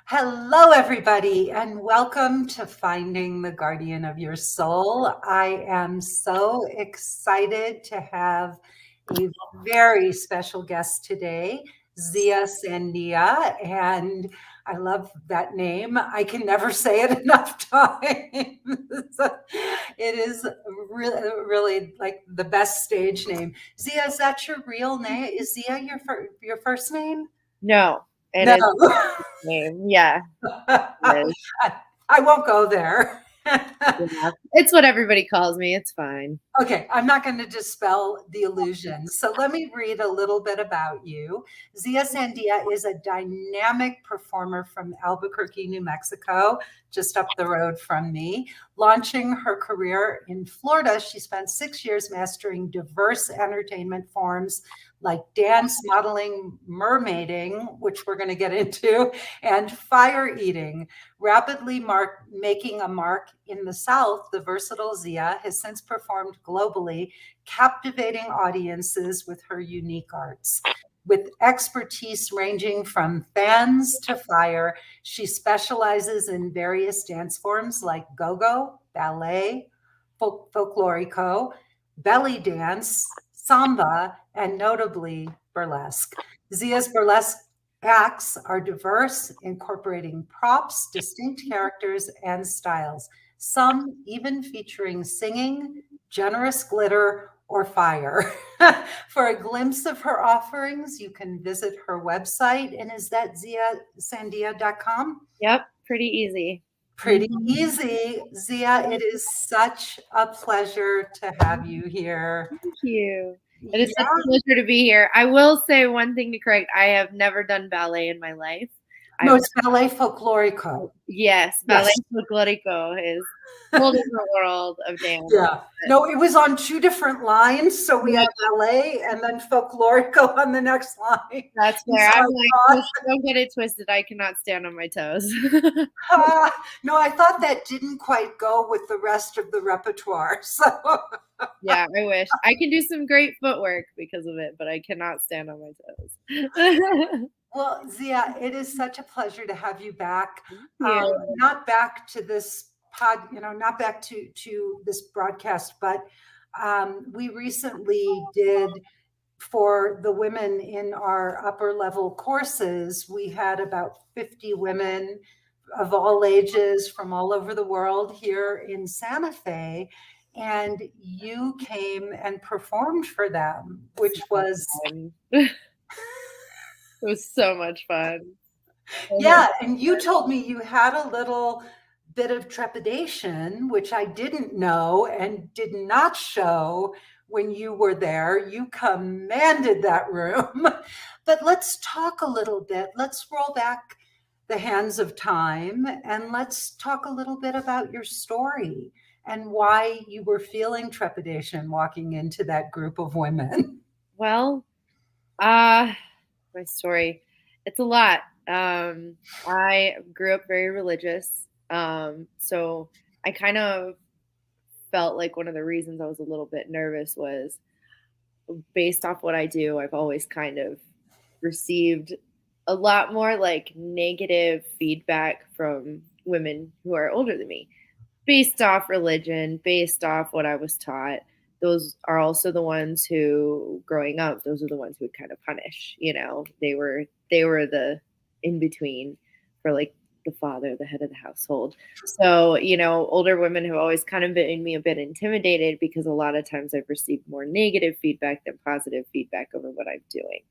Hello, everybody, and welcome to Finding the Guardian of Your Soul. I am so excited to have a very special guest today, Zia Sandía, and I love that name. I can never say it enough times. It is really like the best stage name. Zia, is that your real name? Is Zia your first name? No, it No. is name. Yeah, it is. I won't go there. Yeah. It's what everybody calls me. It's fine. Okay, I'm not going to dispel the illusion. So let me read a little bit about you. Zia Sandia is a dynamic performer from Albuquerque, New Mexico, just up the road from me. Launching her career in Florida, she spent 6 years mastering diverse entertainment forms like dance, modeling, mermaiding, which we're going to get into, and fire eating. Rapidly making a mark in the South, the versatile Zia has since performed globally, captivating audiences with her unique arts. With expertise ranging from fans to fire, she specializes in various dance forms like go-go, ballet, folklorico, belly dance, samba, and notably burlesque. Zia's burlesque acts are diverse, incorporating props, distinct characters, and styles, some even featuring singing, generous glitter, or fire. For a glimpse of her offerings, you can visit her website. And is that ziasandia.com? Yep, pretty easy. Pretty easy. Zia, it is such a pleasure to have you here. Thank you. It is such Yeah. a pleasure to be here. I will say one thing to correct. I have never done ballet in my life. No, I've it's ballet folklorico. Yes, ballet Yes. folklorico is a whole different world of dance. Yeah. No, it was on two different lines. So we Yeah, had ballet and then folklorico on the next line. that's And fair. so I'm I like, thought, don't get it twisted. I cannot stand on my toes. no, I thought that didn't quite go with the rest of the repertoire. So, Yeah, I wish. I can do some great footwork because of it, but I cannot stand on my toes. well, Zia, it is such a pleasure to have you back. Thank you. Not back to this not back to this broadcast, but we recently did for the women in our upper level courses, we had about 50 women of all ages from all over the world here in Santa Fe. And you came and performed for them, which was, Fun. It was so much fun. So much yeah. And you told me you had a little bit of trepidation, which I didn't know and did not show when you were there. You commanded that room. But let's talk a little bit. Let's roll back the hands of time and let's talk a little bit about your story and why you were feeling trepidation walking into that group of women. Well, uh, my story. It's a lot. I grew up very religious. So I kind of felt like one of the reasons I was a little bit nervous was based off what I do. I've always kind of received a lot more like negative feedback from women who are older than me based off religion, based off what I was taught. Those are also the ones who, growing up, those are the ones who would kind of punish. They were the in between for like the father, the head of the household. So, older women have always kind of made me a bit intimidated because a lot of times I've received more negative feedback than positive feedback over what I'm doing.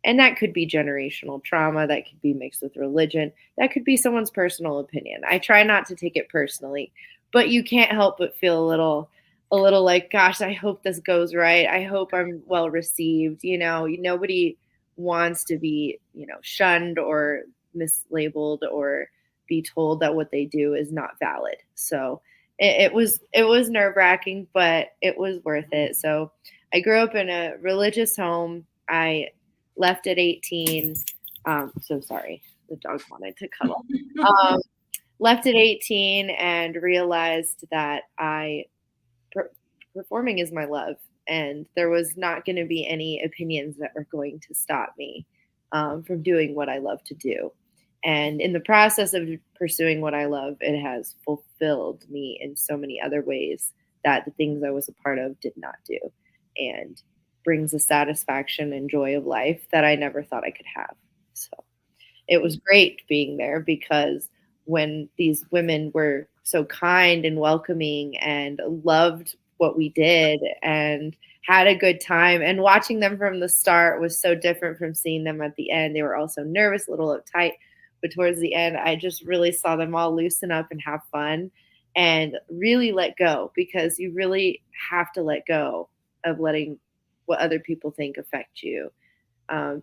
And that could be generational trauma, that could be mixed with religion, that could be someone's personal opinion. I try not to take it personally, but you can't help but feel a little like, gosh, I hope this goes right. I hope I'm well received. Nobody wants to be, shunned or mislabeled or be told that what they do is not valid. So it was nerve-wracking, but it was worth it. So I grew up in a religious home. I left at 18. So sorry, the dog wanted to cuddle. Left at 18 and realized that performing is my love, and there was not going to be any opinions that were going to stop me from doing what I love to do. And in the process of pursuing what I love, it has fulfilled me in so many other ways that the things I was a part of did not do, and brings a satisfaction and joy of life that I never thought I could have. So it was great being there, because when these women were so kind and welcoming and loved what we did and had a good time, and watching them from the start was so different from seeing them at the end. They were also nervous, a little uptight, but towards the end, I just really saw them all loosen up and have fun and really let go, because you really have to let go of letting what other people think affect you,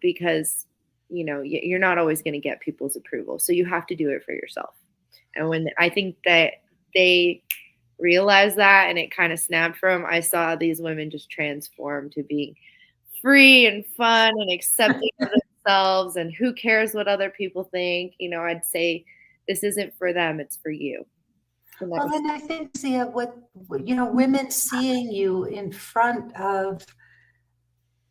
because you're not always going to get people's approval, so you have to do it for yourself. And when I think that they realized that and it kind of snapped for them, I saw these women just transform to being free and fun and accepting of themselves, and who cares what other people think. I'd say this isn't for them, it's for you. And that Well, was and I think, Zia, women seeing you in front of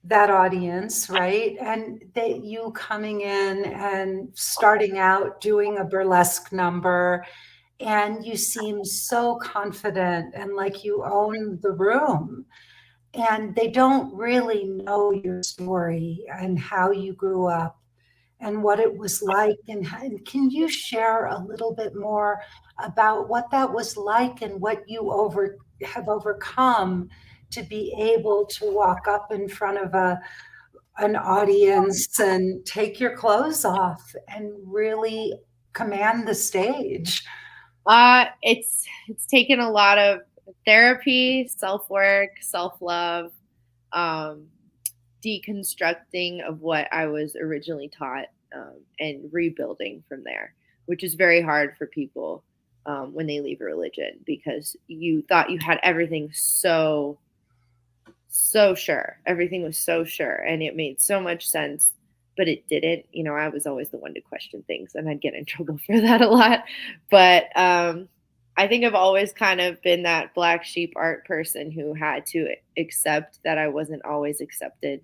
that audience, right? And you coming in and starting out doing a burlesque number, and you seem so confident and like you own the room. And they don't really know your story and how you grew up and what it was like. And can you share a little bit more about what that was like and what you have overcome to be able to walk up in front of an audience and take your clothes off and really command the stage? It's taken a lot of therapy, self-work, self-love, um, deconstructing of what I was originally taught, and rebuilding from there, which is very hard for people when they leave a religion, because you thought you had everything so sure. Everything was so sure, and it made so much sense, but it didn't. I was always the one to question things, and I'd get in trouble for that a lot. But I think I've always kind of been that black sheep art person who had to accept that I wasn't always accepted.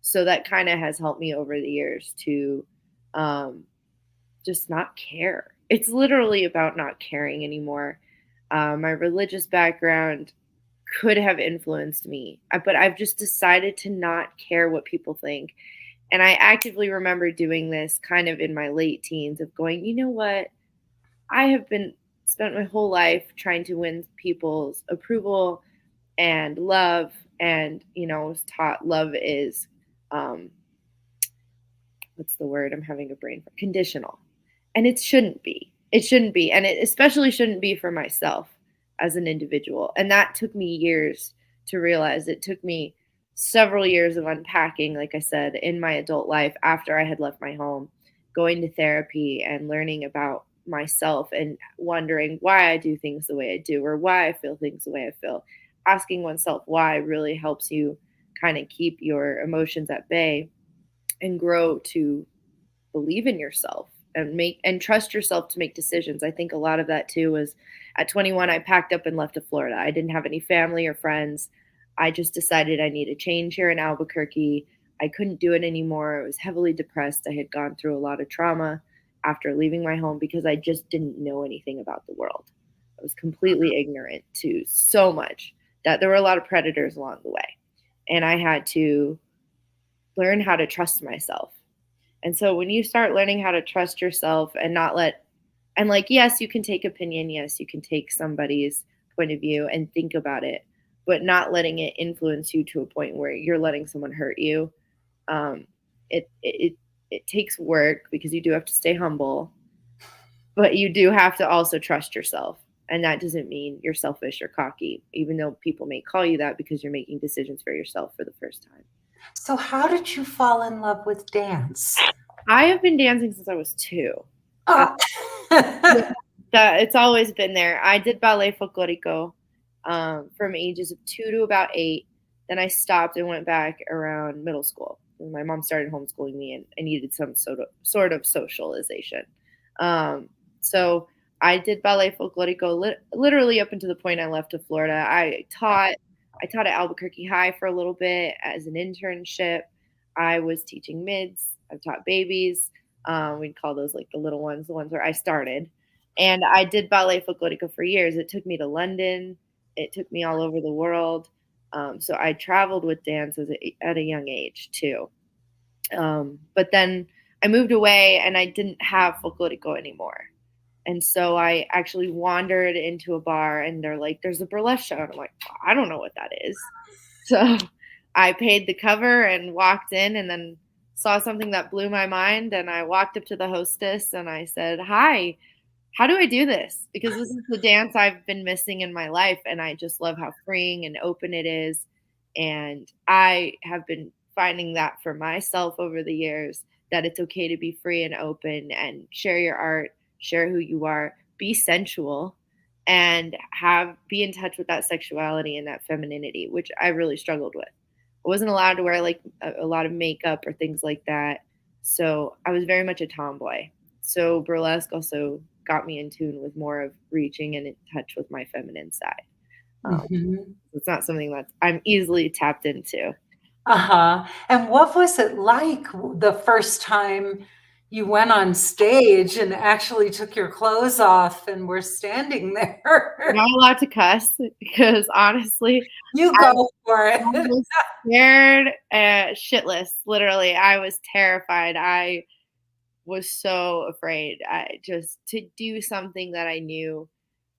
So that kind of has helped me over the years to just not care. It's literally about not caring anymore. My religious background could have influenced me, but I've just decided to not care what people think. And I actively remember doing this kind of in my late teens, of going, you know what? I have been spent my whole life trying to win people's approval and love. And, was taught love is, what's the word? I'm having a brain fart. Conditional. And it shouldn't be. It shouldn't be. And it especially shouldn't be for myself as an individual. And that took me years to realize. It took me several years of unpacking, like I said, in my adult life after I had left my home, going to therapy and learning about myself and wondering why I do things the way I do, or why I feel things the way I feel. Asking oneself why really helps you kind of keep your emotions at bay and grow to believe in yourself and trust yourself to make decisions. I think a lot of that too was at 21, I packed up and left to Florida. I didn't have any family or friends. I just decided I need a change here in Albuquerque. I couldn't do it anymore. I was heavily depressed. I had gone through a lot of trauma after leaving my home because I just didn't know anything about the world. I was completely ignorant to so much that there were a lot of predators along the way. And I had to learn how to trust myself. And so when you start learning how to trust yourself and not let, and like, yes, you can take opinion. Yes, you can take somebody's point of view and think about it, but not letting it influence you to a point where you're letting someone hurt you. It takes work because you do have to stay humble, but you do have to also trust yourself. And that doesn't mean you're selfish or cocky, even though people may call you that because you're making decisions for yourself for the first time. So how did you fall in love with dance? I have been dancing since I was 2. Oh. It's always been there. I did ballet folklorico from ages of 2 to about 8. Then I stopped and went back around middle school. My mom started homeschooling me, and I needed some sort of socialization. So I did ballet folklorico literally up until the point I left to Florida. I taught at Albuquerque High for a little bit as an internship. I was teaching mids. I've taught babies. We'd call those like the little ones, the ones where I started. And I did ballet folklorico for years. It took me to London. It took me all over the world. So I traveled with dance at a young age too. But then I moved away and I didn't have folklorico anymore. And so I actually wandered into a bar and they're like, there's a burlesque show. And I'm like, I don't know what that is. So I paid the cover and walked in and then saw something that blew my mind. And I walked up to the hostess and I said, hi, how do I do this? Because this is the dance I've been missing in my life. And I just love how freeing and open it is. And I have been finding that for myself over the years, that it's okay to be free and open and share your art, share who you are, be sensual, and be in touch with that sexuality and that femininity, which I really struggled with. I wasn't allowed to wear like a lot of makeup or things like that. So I was very much a tomboy. So burlesque also got me in tune with more of reaching and in touch with my feminine side. It's not something that I'm easily tapped into. And what was it like the first time you went on stage and actually took your clothes off and were standing there? Not allowed to cuss because honestly, You I go for it. was scared shitless. Literally, I was terrified. I was so afraid to do something that I knew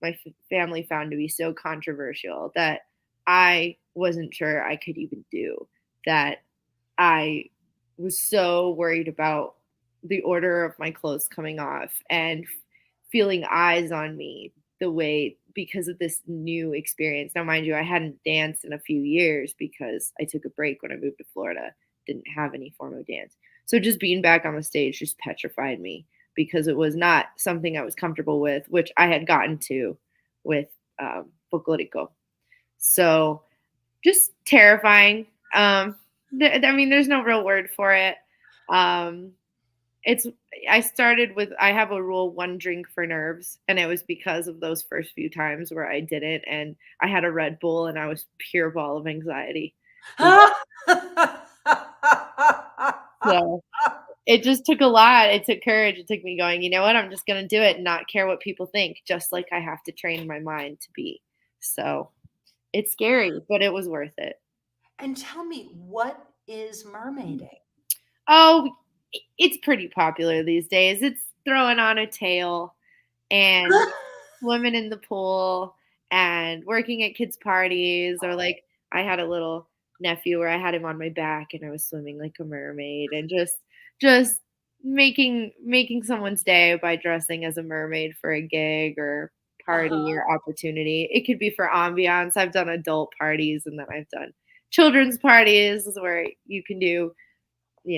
my family found to be so controversial that I wasn't sure I could even do. That I was so worried about the order of my clothes coming off and feeling eyes on me the way, because of this new experience. Now, mind you, I hadn't danced in a few years because I took a break when I moved to Florida, didn't have any form of dance. So just being back on the stage just petrified me because it was not something I was comfortable with, which I had gotten to with folklorico. So just terrifying. There's no real word for it. I have a rule, one drink for nerves. And it was because of those first few times where I didn't. And I had a Red Bull and I was pure ball of anxiety. So it just took a lot. It took courage. It took me going, you know what? I'm just going to do it and not care what people think, just like I have to train my mind to be. So it's scary, but it was worth it. And tell me, what is mermaiding? Oh, it's pretty popular these days. It's throwing on a tail and swimming in the pool and working at kids' parties, or like I had a little nephew where I had him on my back and I was swimming like a mermaid, and just making someone's day by dressing as a mermaid for a gig or party or opportunity. It could be for ambiance. I've done adult parties and then I've done children's parties where you can do,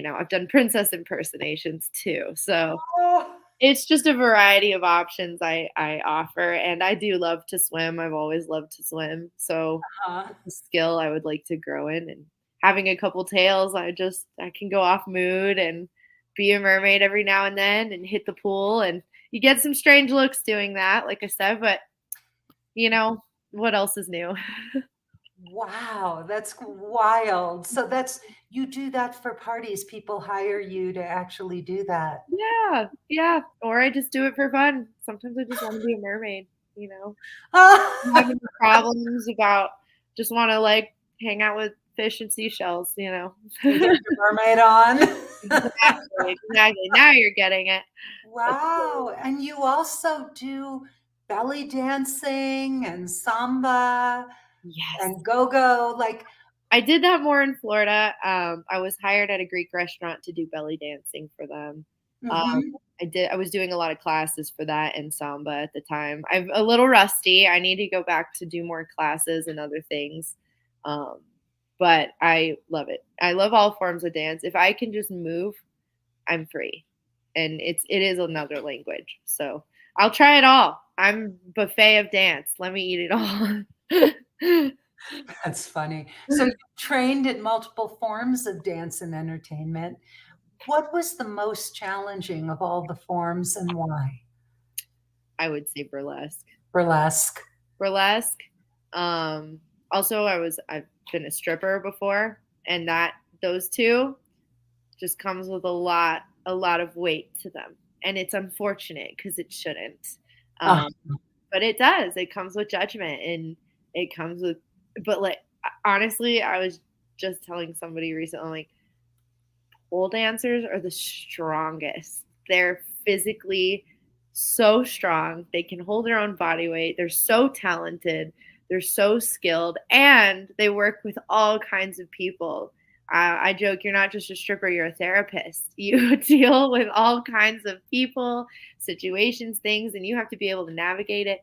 I've done princess impersonations too. So it's just a variety of options I offer. And I do love to swim. I've always loved to swim. So it's a skill I would like to grow in. And having a couple tails, I can go off mood and be a mermaid every now and then and hit the pool. And you get some strange looks doing that, like I said, but what else is new? Wow, that's wild. So you do that for parties. People hire you to actually do that. Yeah. Or I just do it for fun. Sometimes I just want to be a mermaid, Ah! having problems about just want to like hang out with fish and seashells, You get your mermaid on. Exactly. Now you're getting it. Wow. And you also do belly dancing and samba Yes. and go-go. Like, I did that more in Florida. I was hired at a Greek restaurant to do belly dancing for them. I was doing a lot of classes for that and samba at the time. I'm a little rusty. I need to go back to do more classes and other things. But I love it. I love all forms of dance. If I can just move, I'm free. And it is another language. So I'll try it all. I'm buffet of dance. Let me eat it all. That's funny. So you trained in multiple forms of dance and entertainment. What was the most challenging of all the forms and why? I would say burlesque. Burlesque. Also, I've been a stripper before, and those two just comes with a lot a lot of weight to them. And it's unfortunate because it shouldn't. Uh, But it does. It comes with judgment, and it comes with, but like, honestly, I was just telling somebody recently, like, pole dancers are the strongest. They're physically so strong. They can hold their own body weight. They're so talented. They're so skilled, and they work with all kinds of people. I joke, you're not just a stripper, you're a therapist. You deal with all kinds of people, situations, things, and you have to be able to navigate it.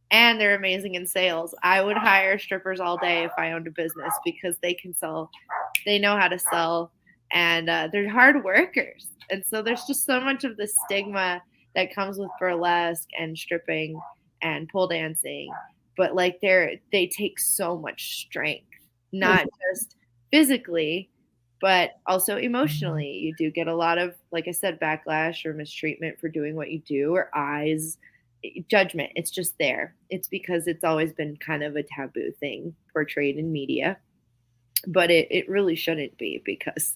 And they're amazing in sales. I would hire strippers all day if I owned a business because they can sell, they know how to sell, and they're hard workers. And so there's just so much of the stigma that comes with burlesque and stripping and pole dancing, but like they take so much strength, not just physically, but also emotionally. You do get a lot of, like I said, backlash or mistreatment for doing what you do, or eyes, judgment. It's just there. It's because it's always been kind of a taboo thing portrayed in media, but it really shouldn't be, because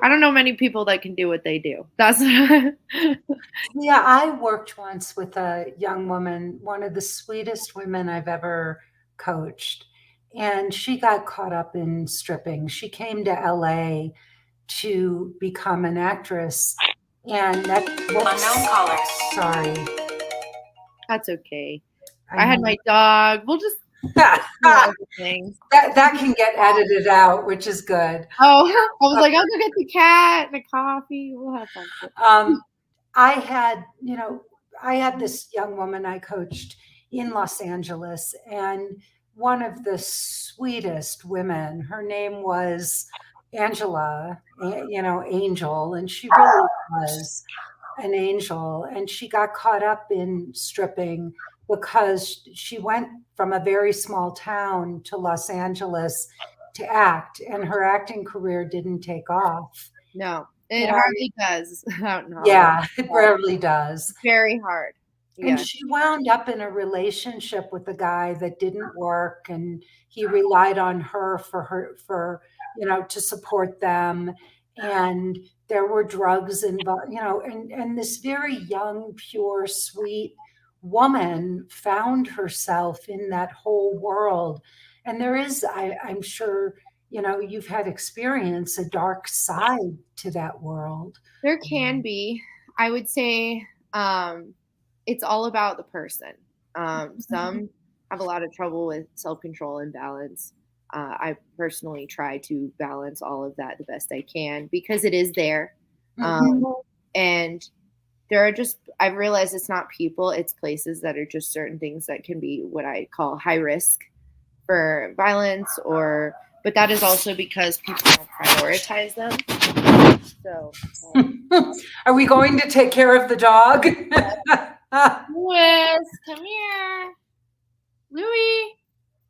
I don't know many people that can do what they do. That's yeah, I worked once with a young woman, one of the sweetest women I've ever coached, and she got caught up in stripping. She came to LA to become an actress, and that Unknown callers. Sorry, that's okay. I I had know. my dog. We'll just things. That can get edited out, which is good. Oh, I was like, I'll go get the cat and a coffee. We'll have fun. I had this young woman I coached in Los Angeles, and one of the sweetest women, her name was Angela, Angel, and she really was an angel. And she got caught up in stripping because she went from a very small town to Los Angeles to act, and her acting career didn't take off. No, it hardly does out in Hollywood. Yeah, it rarely does. Very hard. And Yeah. she wound up in a relationship with a guy that didn't work, and he relied on her for to support them. And there were drugs involved, and this very young, pure, sweet woman found herself in that whole world. And there is, I'm sure, you've had experience, a dark side to that world. There can be. I would say it's all about the person. Some have a lot of trouble with self-control and balance. I personally try to balance all of that the best I can because it is there. And there are just, I've realized it's not people, it's places that are just certain things that can be what I call high risk for violence, but that is also because people don't prioritize them. So, are we going to take care of the dog? Louis, come here. Louis,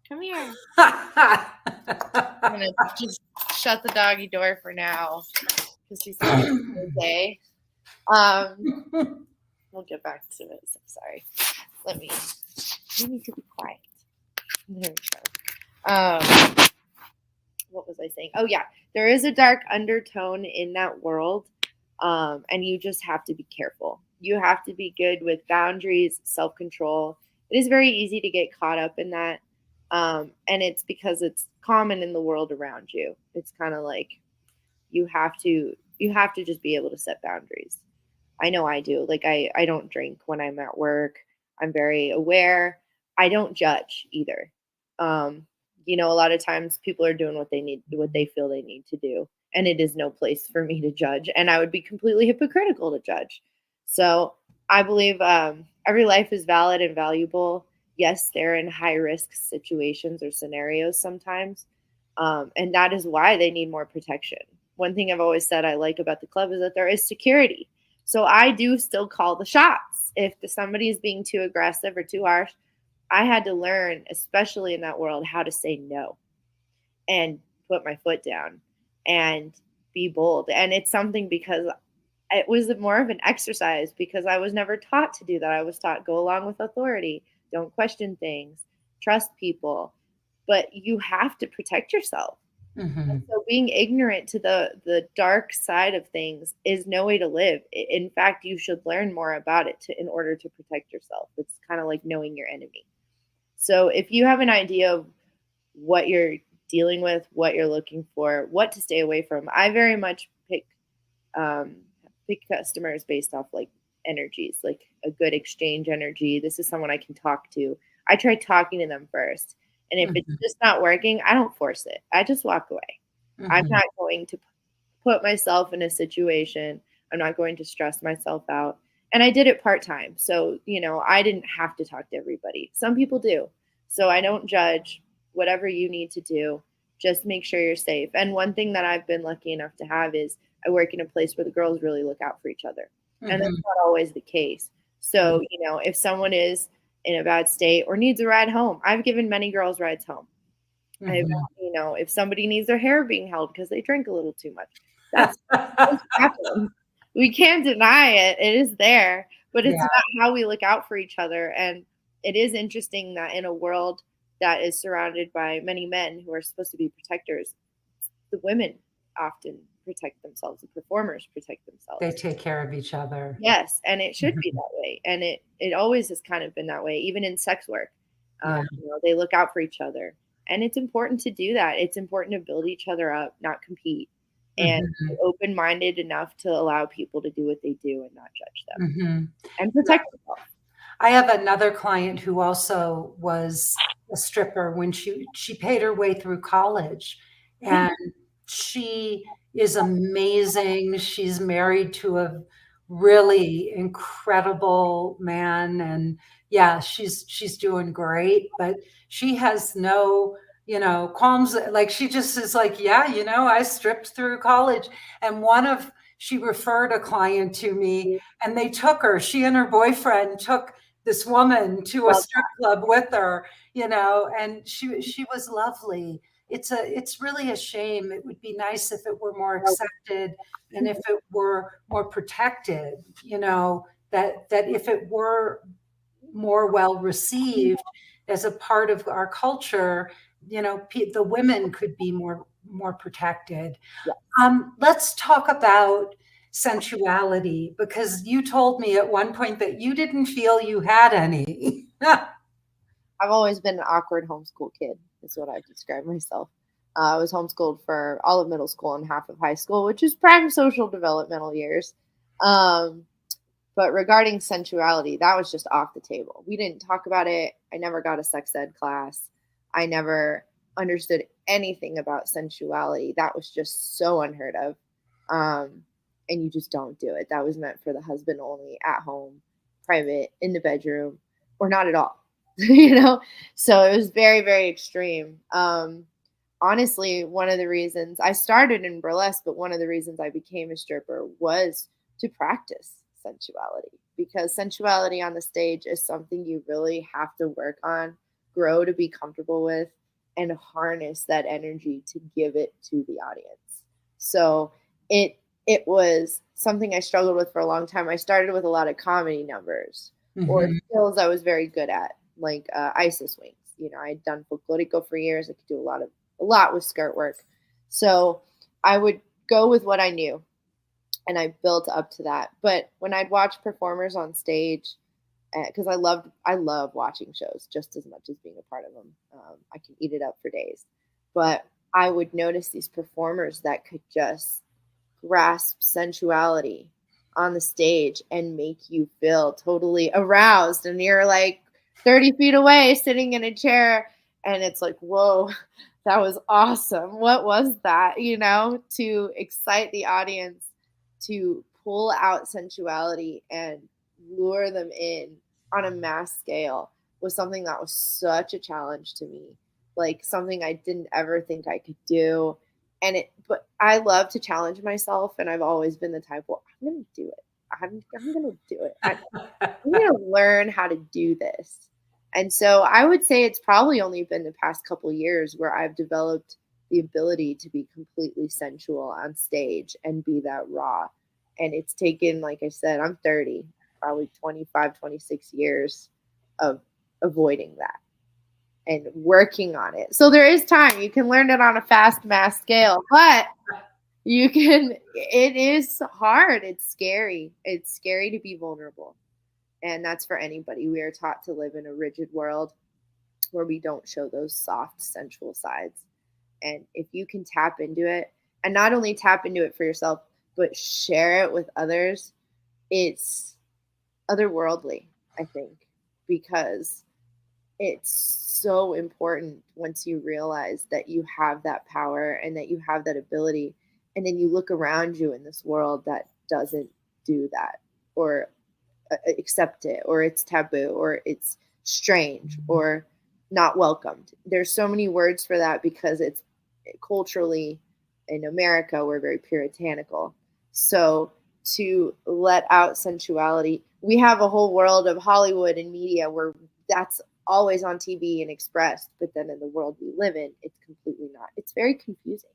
come here. I'm gonna just shut the doggy door for now because he's having a day. We'll get back to it. So sorry. You need to be quiet. There we go. What was I saying? Oh yeah, there is a dark undertone in that world, and you just have to be careful. You have to be good with boundaries, self-control. It is very easy to get caught up in that, and it's because it's common in the world around you. It's kind of like you have to just be able to set boundaries. I know I do. Like I don't drink when I'm at work. I'm very aware. I don't judge either. A lot of times people are doing what they feel they need to do. And it is no place for me to judge. And I would be completely hypocritical to judge. So I believe every life is valid and valuable. Yes, they're in high risk situations or scenarios sometimes. And that is why they need more protection. One thing I've always said I like about the club is that there is security. So I do still call the shots. If somebody is being too aggressive or too harsh, I had to learn, especially in that world, how to say no and put my foot down and be bold. And it's something because it was more of an exercise because I was never taught to do that. I was taught go along with authority, don't question things, trust people. But you have to protect yourself. Mhm. So being ignorant to the dark side of things is no way to live. In fact, you should learn more about it in order to protect yourself. It's kind of like knowing your enemy. So if you have an idea of what you're dealing with, what you're looking for, what to stay away from, I very much um, pick customers based off like energies, like a good exchange energy. This is someone I can talk to. I try talking to them first. And if it's Mhm. just not working, I don't force it. I just walk away. I'm Mhm. not going to put myself in a situation. I'm not going to stress myself out. And I did it part time. So, I didn't have to talk to everybody. Some people do. So I don't judge. Whatever you need to do, just make sure you're safe. And one thing that I've been lucky enough to have is I work in a place where the girls really look out for each other. And that's Mhm. not always the case. Yeah. So, if someone is in a bad state or needs a ride home, I've given many girls rides home. I've, Mhm. if somebody needs their hair being held because they drink a little too much, that's those happen. We can't deny it. It is there, but it's Yeah. about how we look out for each other. And it is interesting that in a world that is surrounded by many men who are supposed to be protectors, the women often protect themselves. The performers protect They themselves. take care of each other. Yes, and it should be Mhm. that way. And it always has kind of been that way, even in sex work. Yeah. They look out for each other, and it's important to do that. It's important to build each other up, not compete, and be Mhm. open minded enough to allow people to do what they do and not judge them Mhm. and Yeah. protect yourself. I have another client who also was a stripper when she paid her way through college, Yeah, and she is amazing. She's married to a really incredible man, and yeah, she's doing great, but she has no, qualms. Like she just is like, yeah, I stripped through college. And she referred a client to me, and they took her. She and her boyfriend took this woman to a love strip club with her, and she was lovely. It's really a shame. It would be nice if it were more that. accepted and if it were more protected, that if it were more well received as a part of our culture, the women could be more protected. Yeah. Let's talk about sensuality, because you told me at one point that you didn't feel you had any. I've always been an awkward homeschool kid, is what I've described myself. I was homeschooled for all of middle school and half of high school, which is prime social developmental years. Um, But regarding sensuality, that was just off the table. We didn't talk about it. I never got a sex ed class. I never understood anything about sensuality. That was just so unheard of. And you just don't do it. That was meant for the husband only, at home, private, in the bedroom, or not at all. So it was very, very extreme. Honestly, one of the reasons I started in burlesque, but one of the reasons I became a stripper was to practice sensuality, because sensuality on the stage is something you really have to work on, grow to be comfortable with, and harness that energy to give it to the audience. So it was something I struggled with for a long time. I started with a lot of comedy numbers or Mhm. skills I was very good at, like ISIS wings. I'd done folklorico for years. I could do a lot with skirt work. So I would go with what I knew, and I built up to that. But when I'd watch performers on stage, because I love watching shows just as much as being a part of them. I can eat it up for days. But I would notice these performers that could just grasp sensuality on the stage and make you feel totally aroused, and you're like 30 feet away sitting in a chair, and it's like, whoa, that was awesome. What was that? To excite the audience, to pull out sensuality and lure them in on a mass scale, was something that was such a challenge to me, like something I didn't ever think I could do. But I love to challenge myself, and I've always been the type, well, I'm gonna do it. I'm gonna do it. I'm gonna learn how to do this. And so I would say it's probably only been the past couple years where I've developed the ability to be completely sensual on stage and be that raw. And it's taken, like I said, I'm 30, probably 25, 26 years of avoiding that. and working on it. So there is time. You can learn it on a fast mass scale, but it is hard. It's scary. It's scary to be vulnerable. And that's for anybody. We are taught to live in a rigid world where we don't show those soft, sensual sides. And if you can tap into it, and not only tap into it for yourself, but share it with others, it's otherworldly, I think, because it's so important once you realize that you have that power and that you have that ability. And then you look around you in this world that doesn't do that, or accept it, or it's taboo, or it's strange, or not welcomed. There's so many words for that because it's culturally, in America, we're very puritanical. So to let out sensuality, we have a whole world of Hollywood and media where that's always on TV and expressed, but then in the world we live in, it's completely not. It's very confusing.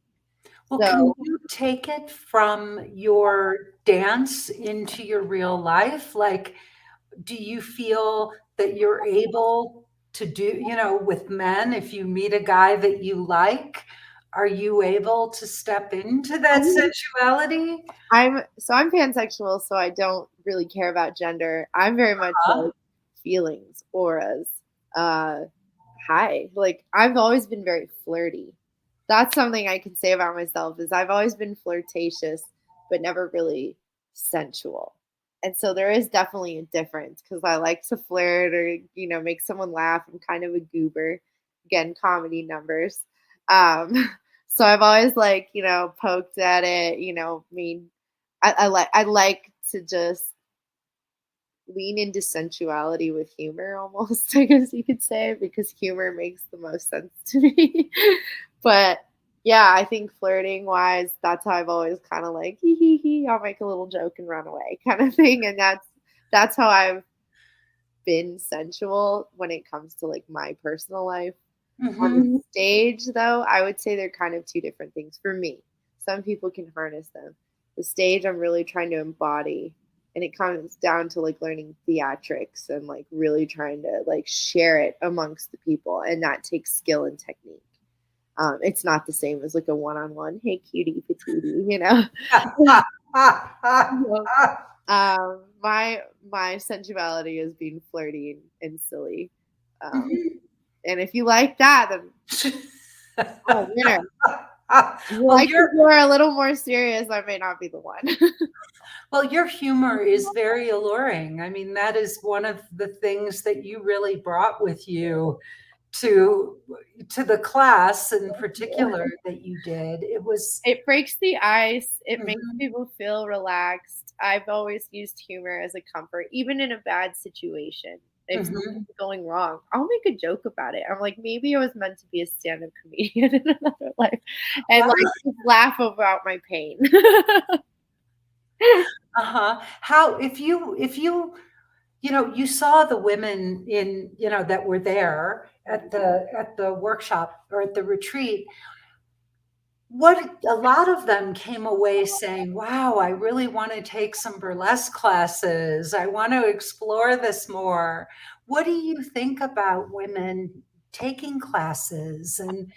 Well, can you take it from your dance into your real life? Like, do you feel that you're able to do, with men, if you meet a guy that you like, are you able to step into that sensuality? I'm pansexual, so I don't really care about gender. I'm very much like feelings, auras, hi. Like, I've always been very flirty. That's something I can say about myself, is I've always been flirtatious, but never really sensual. And so there is definitely a difference, because I like to flirt or, make someone laugh. I'm kind of a goober. Again, comedy numbers. So I've always poked at it, I like to just lean into sensuality with humor, almost, I guess you could say, because humor makes the most sense to me. But yeah, I think flirting wise, that's how I've always kind of like, hee hee hee, I'll make a little joke and run away kind of thing. And that's how I've been sensual when it comes to like my personal life. On the stage, though, I would say they're kind of two different things for me. Some people can harness them. The stage, I'm really trying to embody, and it comes down to like learning theatrics and like really trying to like share it amongst the people, and that takes skill and technique. It's not the same as like a one-on-one, hey cutie patootie, my sensuality is being flirty and silly. And if you like that, then winner. If you're a little more serious, I may not be the one. Well, your humor is very alluring. I mean, that is one of the things that you really brought with you to the class in particular that you did. It breaks the ice. It makes people feel relaxed. I've always used humor as a comfort, even in a bad situation. If something's going wrong, I'll make a joke about it. I'm like, maybe I was meant to be a stand-up comedian in another life, and just laugh about my pain. How, if you you saw the women in, that were there at the workshop or at the retreat, a lot of them came away saying, wow, I really want to take some burlesque classes. I want to explore this more. What do you think about women taking classes and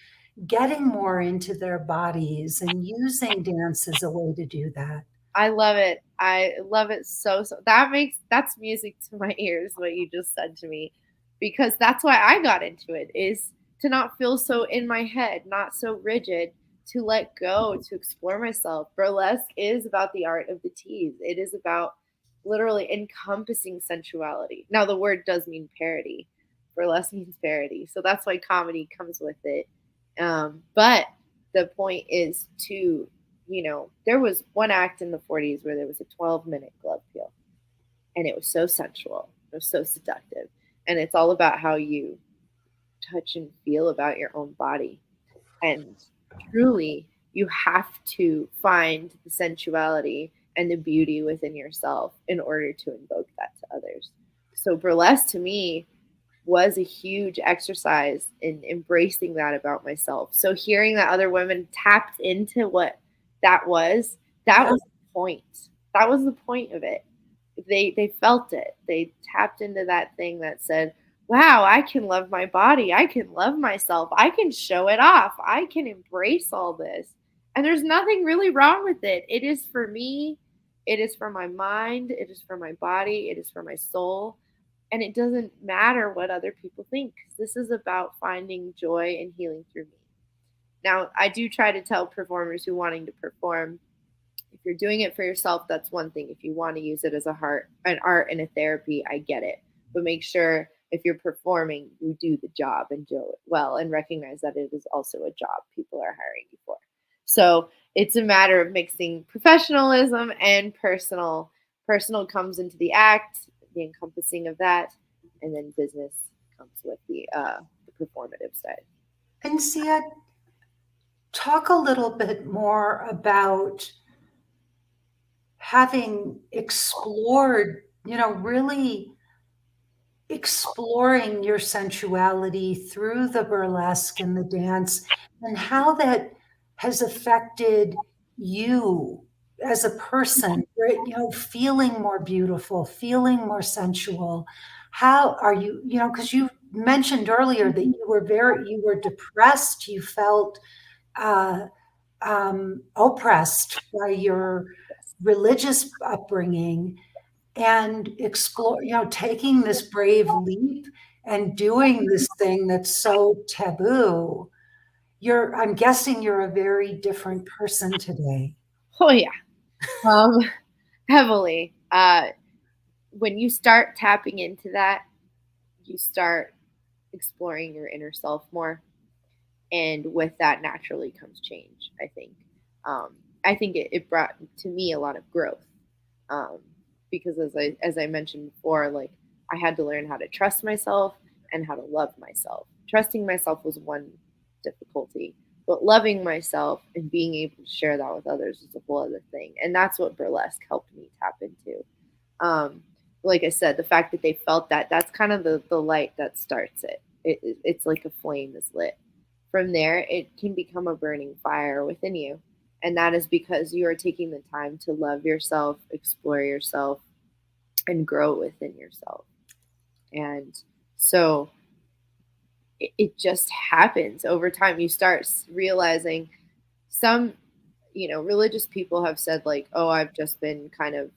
getting more into their bodies and using dance as a way to do that? I love it. I love it so. That's music to my ears, what you just said to me, because that's why I got into it, is to not feel so in my head, not so rigid, to let go, to explore myself. Burlesque is about the art of the tease. It is about literally encompassing sensuality. Now, the word does mean parody. Burlesque means parody. So that's why comedy comes with it. But the point is to, there was one act in the 40s where there was a 12-minute glove peel, and it was so sensual. It was so seductive. And it's all about how you touch and feel about your own body. And truly, you have to find the sensuality and the beauty within yourself in order to invoke that to others. So burlesque to me was a huge exercise in embracing that about myself. So hearing that other women tapped into what that was the point. That was the point of it. They felt it. They tapped into that thing that said, wow, I can love my body. I can love myself. I can show it off. I can embrace all this. And there's nothing really wrong with it. It is for me. It is for my mind. It is for my body. It is for my soul. And it doesn't matter what other people think, 'cause this is about finding joy and healing through me. Now, I do try to tell performers who wanting to perform, if you're doing it for yourself, that's one thing. If you want to use it as an art and a therapy, I get it. But make sure if you're performing, you do the job and do it well and recognize that it is also a job people are hiring you for. So it's a matter of mixing professionalism and personal. Personal comes into the act, the encompassing of that, and then business comes with the performative side. And Sia, talk a little bit more about having explored, really exploring your sensuality through the burlesque and the dance, and how that has affected you as a person, right? Feeling more beautiful, feeling more sensual. How are you, because you mentioned earlier that you were depressed, you felt uh, oppressed by your religious upbringing, and explore, taking this brave leap and doing this thing that's so taboo. I'm guessing you're a very different person today. Oh yeah, um, heavily. When you start tapping into that, you start exploring your inner self more, and with that naturally comes change. Um, I think it brought to me a lot of growth, um, because as I mentioned before, like I had to learn how to trust myself and how to love myself. Trusting myself was one difficulty, but loving myself and being able to share that with others is a whole other thing. And that's what burlesque helped me tap into. Um, like I said, the fact that they felt that's kind of the light that starts it. It's like a flame is lit. From there, it can become a burning fire within you. And that is because you are taking the time to love yourself, explore yourself, and grow within yourself. And so it just happens over time. You start realizing some, religious people have said, like, oh, I've just been kind of,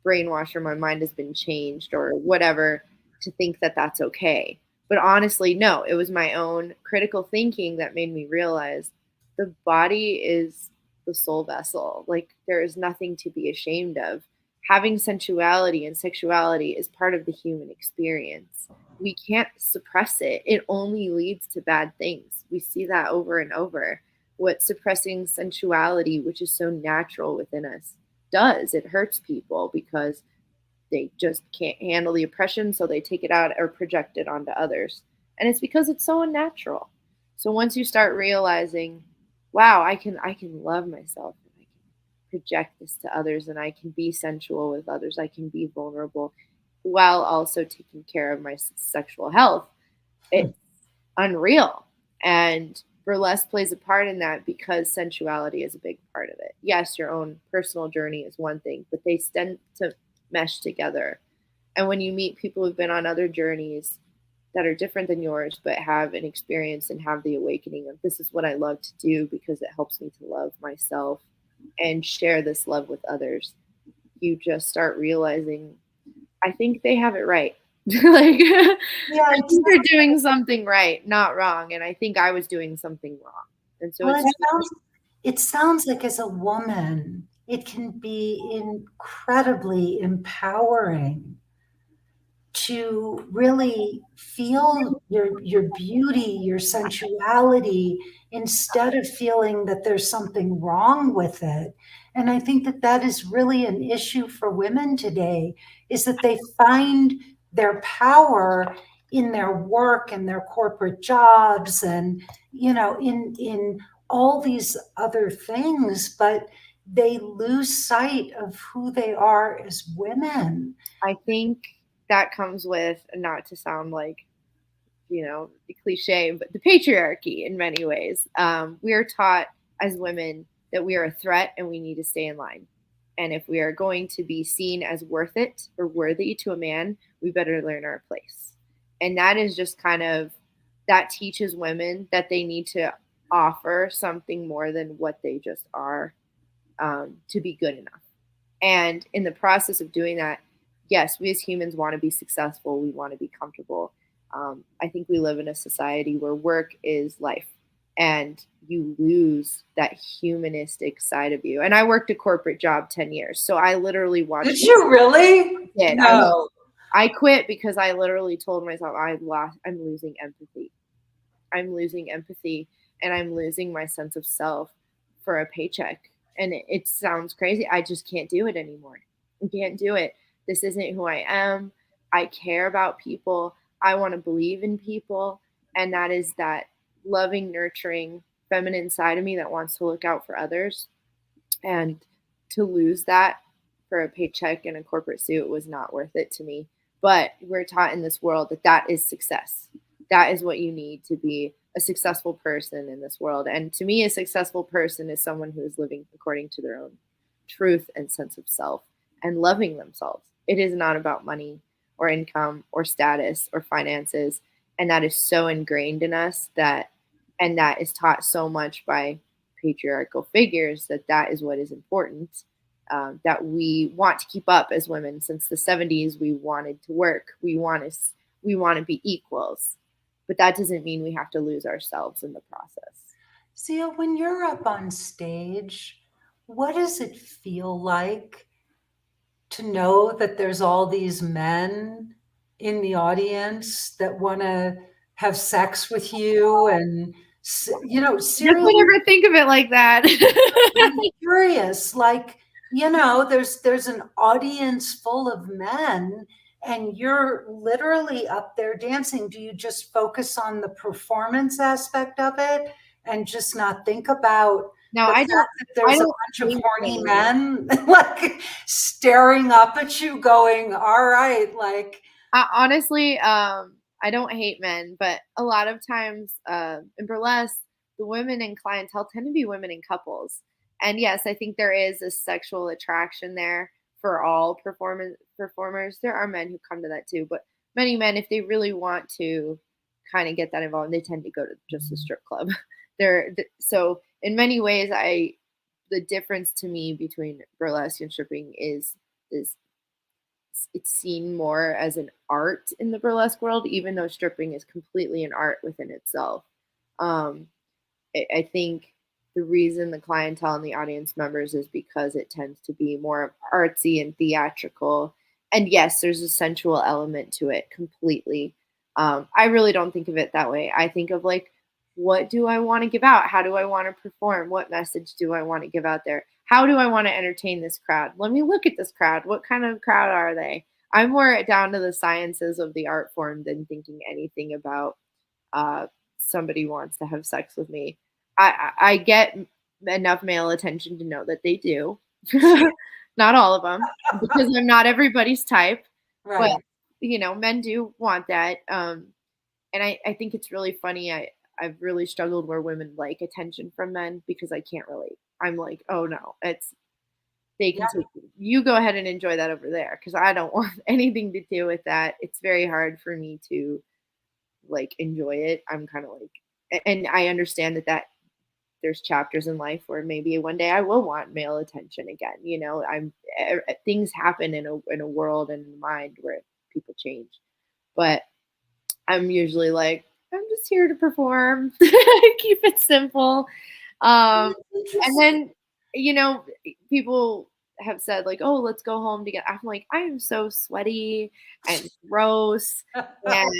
brainwashed, or my mind has been changed or whatever, to think that that's okay. But honestly, no, it was my own critical thinking that made me realize the body is the soul vessel. Like, there is nothing to be ashamed of. Having sensuality and sexuality is part of the human experience. We can't suppress it. It only leads to bad things. We see that over and over. What suppressing sensuality, which is so natural within us, does, it hurts people because they just can't handle the oppression, so they take it out or project it onto others. And it's because it's so unnatural. So once you start realizing, wow, I can love myself, and I can project this to others, and I can be sensual with others, I can be vulnerable while also taking care of my sexual health, it's unreal. And burlesque plays a part in that because sensuality is a big part of it. Yes, your own personal journey is one thing, but they tend to mesh together. And when you meet people who've been on other journeys that are different than yours, but have an experience and have the awakening of, this is what I love to do because it helps me to love myself and share this love with others, you just start realizing, I think they have it right. Like, Yeah, I think they're doing something right, not wrong. And I think I was doing something wrong. And so well, it sounds like, as a woman, it can be incredibly empowering to really feel your beauty, your sensuality, instead of feeling that there's something wrong with it. And I think that that is really an issue for women today, is that they find their power in their work and their corporate jobs, and in all these other things, but they lose sight of who they are as women. I think that comes with, not to sound like, the cliche, but the patriarchy in many ways. We are taught as women that we are a threat and we need to stay in line. And if we are going to be seen as worth it or worthy to a man, we better learn our place. And that is just kind of, that teaches women that they need to offer something more than what they just are, to be good enough. And in the process of doing that, yes, we as humans want to be successful. We want to be comfortable. I think we live in a society where work is life, and you lose that humanistic side of you. And I worked a corporate job 10 years. So I literally watched. Did you really? Did. No. I quit because I literally told myself I'm losing empathy. I'm losing empathy, and I'm losing my sense of self for a paycheck. And it sounds crazy. I just can't do it anymore. I can't do it. This isn't who I am. I care about people. I want to believe in people. And that is that loving, nurturing, feminine side of me that wants to look out for others. And to lose that for a paycheck and a corporate suit was not worth it to me. But we're taught in this world that that is success. That is what you need to be a successful person in this world. And to me, a successful person is someone who is living according to their own truth and sense of self and loving themselves. It is not about money or income or status or finances. And that is so ingrained in us and that is taught so much by patriarchal figures that is what is important. That we want to keep up as women. Since the 70s, we wanted to work. We want to be equals. But that doesn't mean we have to lose ourselves in the process. Zia, when you're up on stage, what does it feel like to know that there's all these men in the audience that want to have sex with you? And, seriously, I would never think of it like that. I'm curious, like, there's an audience full of men and you're literally up there dancing. Do you just focus on the performance aspect of it and just not think about No, the I fact don't. that there's a bunch of horny men like staring up at you going, all right, like. Honestly, I don't hate men, but a lot of times in burlesque, the women in clientele tend to be women in couples. And yes, I think there is a sexual attraction there for all performers. There are men who come to that too, but many men, if they really want to kind of get that involved, they tend to go to just a strip club. So in many ways, the difference to me between burlesque and stripping is it's seen more as an art in the burlesque world, even though stripping is completely an art within itself. I think the reason the clientele and the audience members is because it tends to be more artsy and theatrical. And yes, there's a sensual element to it completely. I really don't think of it that way. I think of like, what do I want to give out? How do I want to perform? What message do I want to give out there? How do I want to entertain this crowd? Let me look at this crowd. What kind of crowd are they? I'm more down to the sciences of the art form than thinking anything about somebody wants to have sex with me. I get enough male attention to know that they do. Not all of them, because I'm not everybody's type. Right. But, men do want that. And I think it's really funny. I've really struggled where women like attention from men because I can't relate. I'm like, oh no, they can take you go ahead and enjoy that over there because I don't want anything to do with that. It's very hard for me to like enjoy it. I'm kind of like, and I understand that there's chapters in life where maybe one day I will want male attention again. Things happen in a world and in a mind where people change, but I'm usually like, I'm just here to perform. Keep it simple. And then, people have said like, oh, let's go home together. I'm like, I am so sweaty and gross and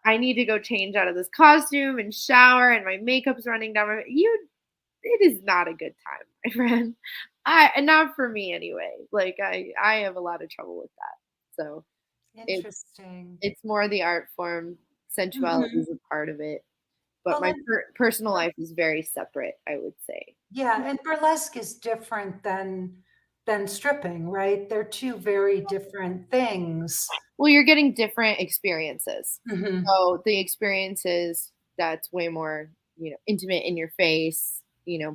I need to go change out of this costume and shower and my makeup's running down my it is not a good time, my friend. And not for me anyway. Like I have a lot of trouble with that. So Interesting. it's more the art form. Sensuality is a part of it. But my personal life is very separate, I would say. Yeah, and burlesque is different than stripping, right? They're two very different things. Well, you're getting different experiences. Mm-hmm. So the experiences that's way more, intimate in your face,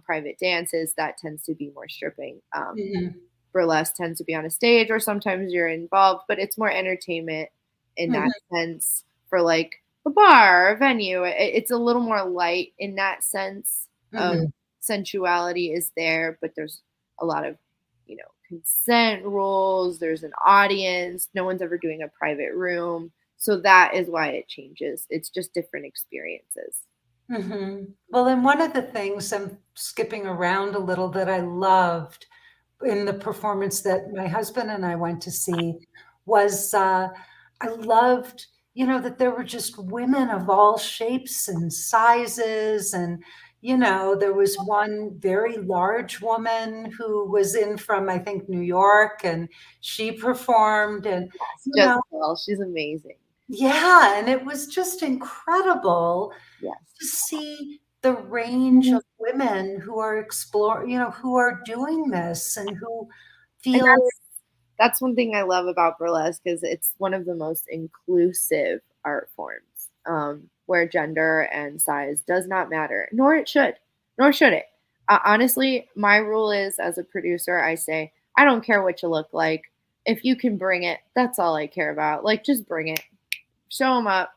private dances, that tends to be more stripping. Mm-hmm. burlesque tends to be on a stage, or sometimes you're involved, but it's more entertainment in that sense for like a bar or a venue. It's a little more light in that sense of sensuality is there, but there's a lot of, consent rules. There's an audience. No one's ever doing a private room. So that is why it changes. It's just different experiences. Well, and one of the things, I'm skipping around a little, that I loved in the performance that my husband and I went to see was I loved, that there were just women of all shapes and sizes. And, there was one very large woman who was in from, I think, New York, and she performed. And, She's amazing. yeah, and it was just incredible to see the range of women who are exploring, who are doing this and who feel. And that's one thing I love about burlesque, is it's one of the most inclusive art forms, where gender and size does not matter, nor should it. Honestly, my rule is, as a producer, I say, I don't care what you look like. If you can bring it, that's all I care about. Like, just bring it. Show them up.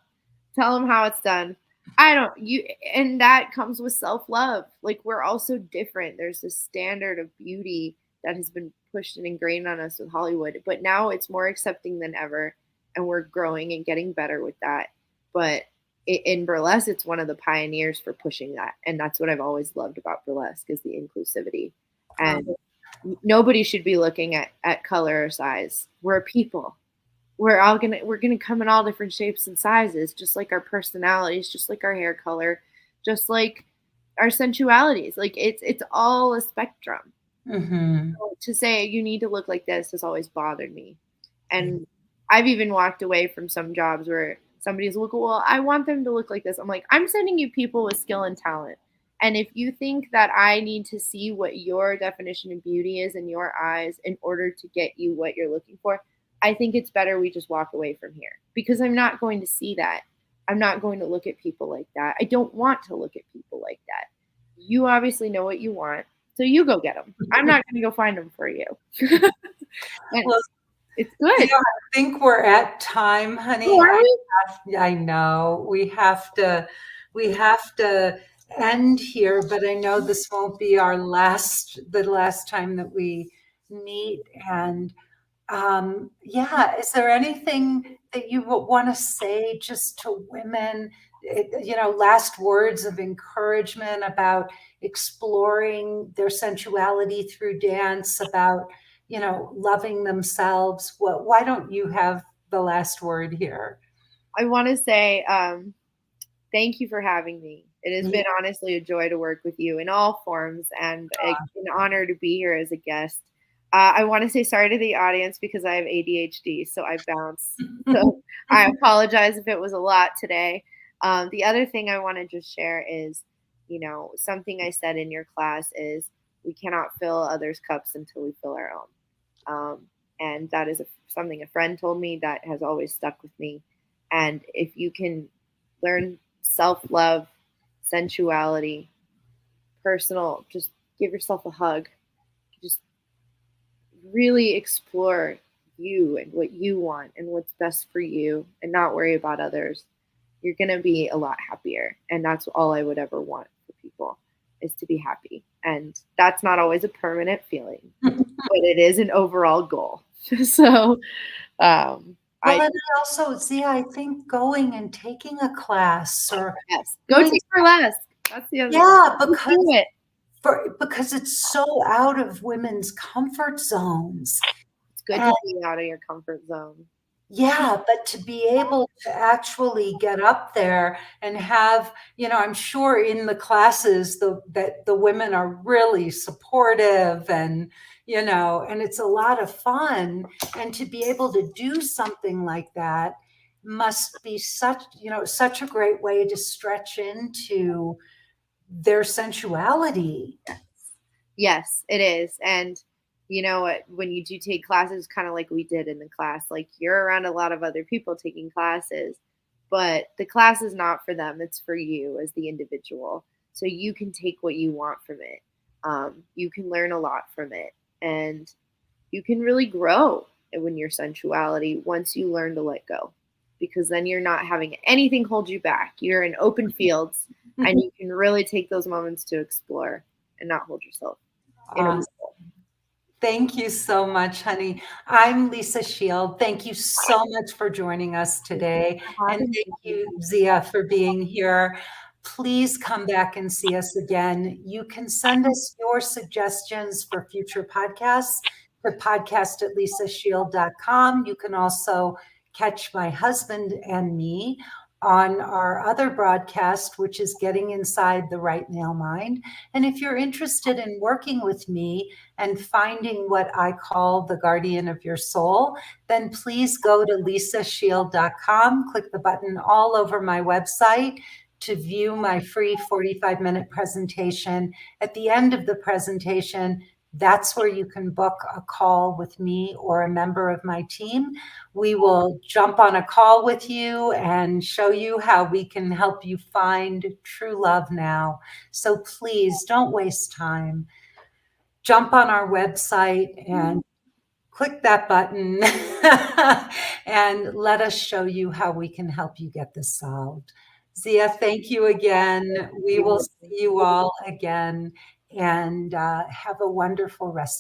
Tell them how it's done. And that comes with self-love. Like, we're also different. There's this standard of beauty that has been pushed and ingrained on us with Hollywood, but now it's more accepting than ever, and we're growing and getting better with that. But in burlesque, it's one of the pioneers for pushing that, and that's what I've always loved about burlesque, is the inclusivity. And nobody should be looking at color or size. We're people. We're gonna come in all different shapes and sizes, just like our personalities, just like our hair color, just like our sensualities. Like, it's all a spectrum. So to say you need to look like this has always bothered me. And I've even walked away from some jobs where somebody's like, well, I want them to look like this. I'm like, I'm sending you people with skill and talent. And if you think that I need to see what your definition of beauty is in your eyes in order to get you what you're looking for, I think it's better we just walk away from here, because I'm not going to see that. I'm not going to look at people like that. I don't want to look at people like that. You obviously know what you want, so you go get them. I'm not going to go find them for you. Well, it's good. I think we're at time, honey. Oh, are we? I know we have to end here, but I know this won't be the last time that we meet. And is there anything that you would want to say just to women, last words of encouragement about exploring their sensuality through dance, about, loving themselves? Why don't you have the last word here? I want to say thank you for having me. It has been honestly a joy to work with you in all forms, and an honor to be here as a guest. I want to say sorry to the audience because I have ADHD, so I bounce. So I apologize if it was a lot today. The other thing I want to just share is, something I said in your class is, we cannot fill others' cups until we fill our own. And that is something a friend told me that has always stuck with me. And if you can learn self-love, sensuality, personal, just give yourself a hug. Just really explore you and what you want and what's best for you, and not worry about others. You're going to be a lot happier. And that's all I would ever want for people, is to be happy. And that's not always a permanent feeling, but it is an overall goal. So, and also, Zia, I think going and taking a class, or go take burlesque. That's the other. Because it's so out of women's comfort zones. It's good to be out of your comfort zone. Yeah, but to be able to actually get up there and have, I'm sure in the classes that the women are really supportive, and, and it's a lot of fun. And to be able to do something like that must be such a great way to stretch into their sensuality. Yes, it is. And when you do take classes, kind of like we did in the class, like, you're around a lot of other people taking classes, but the class is not for them. It's for you as the individual. So you can take what you want from it. You can learn a lot from it. And you can really grow in your sensuality once you learn to let go, because then you're not having anything hold you back. You're in open fields and you can really take those moments to explore and not hold yourself in a wall. Thank you so much, honey. I'm Lisa Shield. Thank you so much for joining us today. And thank you, Zia, for being here. Please come back and see us again. You can send us your suggestions for future podcasts to podcast@lisashield.com. You can also catch my husband and me on our other broadcast, which is Getting Inside the Right Male Mind. And if you're interested in working with me and finding what I call the guardian of your soul, then please go to lisashield.com, click the button all over my website to view my free 45-minute presentation. At the end of the presentation, that's where you can book a call with me or a member of my team. We will jump on a call with you and show you how we can help you find true love now. So please don't waste time. Jump on our website and click that button and let us show you how we can help you get this solved. Zia, thank you again. We will see you all again, and have a wonderful rest